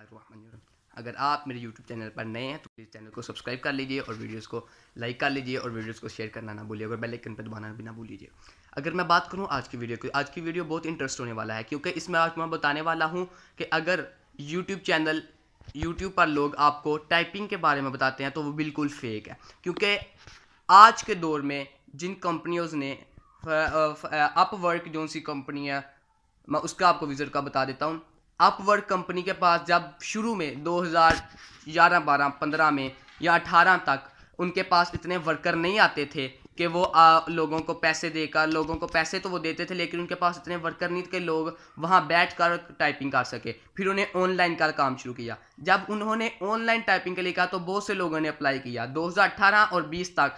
बिस्मिल्लाहिर्रहमानिर्रहीम। अगर आप मेरे YouTube चैनल पर नए हैं तो प्लीज़ चैनल को सब्सक्राइब कर लीजिए और वीडियोस को लाइक कर लीजिए और वीडियोस को शेयर करना ना भूलिए और बेल आइकन पर दबाना भी ना भूलिए। अगर मैं बात करूं आज की वीडियो की, आज की वीडियो बहुत इंटरेस्ट होने वाला है क्योंकि इसमें आज मैं बताने वाला हूं कि अगर यूट्यूब पर लोग आपको टाइपिंग के बारे में बताते हैं तो वो बिल्कुल फेक है। क्योंकि आज के दौर में जिन कंपनियों ने अपवर्क जो सी कंपनी है, मैं उसका आपको विज़िट का बता देता हूँ। अपवर्क कंपनी के पास जब शुरू में 2011 12 15 में या 18 तक उनके पास इतने वर्कर नहीं आते थे कि वो लोगों को पैसे देकर, लोगों को पैसे तो वो देते थे लेकिन उनके पास इतने वर्कर नहीं थे कि लोग वहाँ बैठ कर टाइपिंग कर सके। फिर उन्हें ऑनलाइन का काम शुरू किया। जब उन्होंने ऑनलाइन टाइपिंग के लिए कहा तो बहुत से लोगों ने अप्लाई किया। 2018 और 20 तक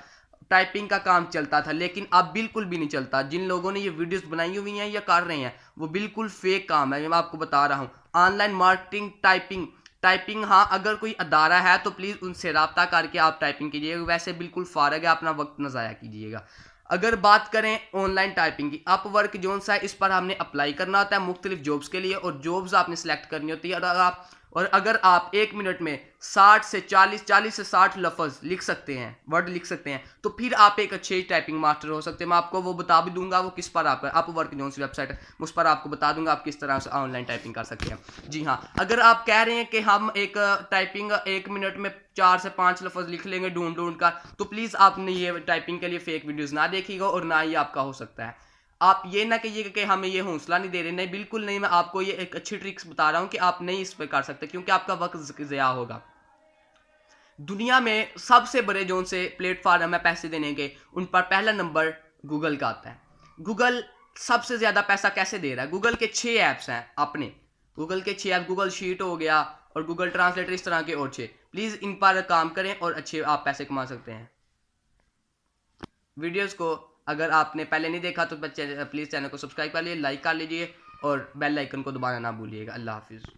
टाइपिंग का काम चलता था लेकिन अब बिल्कुल भी नहीं चलता। जिन लोगों ने ये वीडियोस बनाई हुई हैं या कर रहे हैं वो बिल्कुल फेक काम है। मैं आपको बता रहा हूँ ऑनलाइन मार्केटिंग टाइपिंग हाँ, अगर कोई अदारा है तो प्लीज़ उनसे रब्ता करके आप टाइपिंग कीजिएगा। वैसे बिल्कुल फारग है, अपना वक्त न ज़ाया कीजिएगा। अगर बात करें ऑनलाइन टाइपिंग की, अपवर्क जोन सा है, इस पर हमने अप्लाई करना होता है मुख्तलिफ जॉब्स के लिए और जॉब्स आपने सेलेक्ट करनी होती है। और अगर आप 1 मिनट में 40 से 60 लफ्ज़ लिख सकते हैं, वर्ड लिख सकते हैं, तो फिर आप एक अच्छे टाइपिंग मास्टर हो सकते हैं। मैं आपको वो बता भी दूंगा वो किस पर आप अपवर्क जो सी वेबसाइट है उस पर आपको बता दूंगा आप किस तरह से ऑनलाइन टाइपिंग कर सकते हैं। जी हाँ, अगर आप कह रहे हैं कि हम एक टाइपिंग 1 मिनट में 4 से 5 लफ्ज़ लिख लेंगे ढूंढ ढूंढ कर, तो प्लीज़ आपने ये टाइपिंग के लिए फेक वीडियोज़ ना देखिएगा और ना ही आपका हो सकता है। आप ये ना कहिएगा कि हमें ये हौसला नहीं दे रहे, नहीं बिल्कुल नहीं। मैं आपको ये एक अच्छी ट्रिक्स बता रहा हूँ कि आप नहीं इस पर कर सकते क्योंकि आपका वक्त ज़या होगा। दुनिया में सबसे बड़े जोन से प्लेटफॉर्म है पैसे देने के, उन पर पहला नंबर गूगल का आता है। गूगल सबसे ज़्यादा पैसा कैसे दे रहा है? गूगल के 6 ऐप्स हैं अपने, गूगल के 6 ऐप, गूगल शीट हो गया और गूगल ट्रांसलेटर, इस तरह के और 6। प्लीज़ इन पर काम करें और अच्छे आप पैसे कमा सकते हैं। वीडियोस को अगर आपने पहले नहीं देखा तो प्लीज़ चैनल को सब्सक्राइब कर लीजिए, लाइक कर लीजिए और बेल आइकन को दबाना ना भूलिएगा। अल्लाह हाफिज़।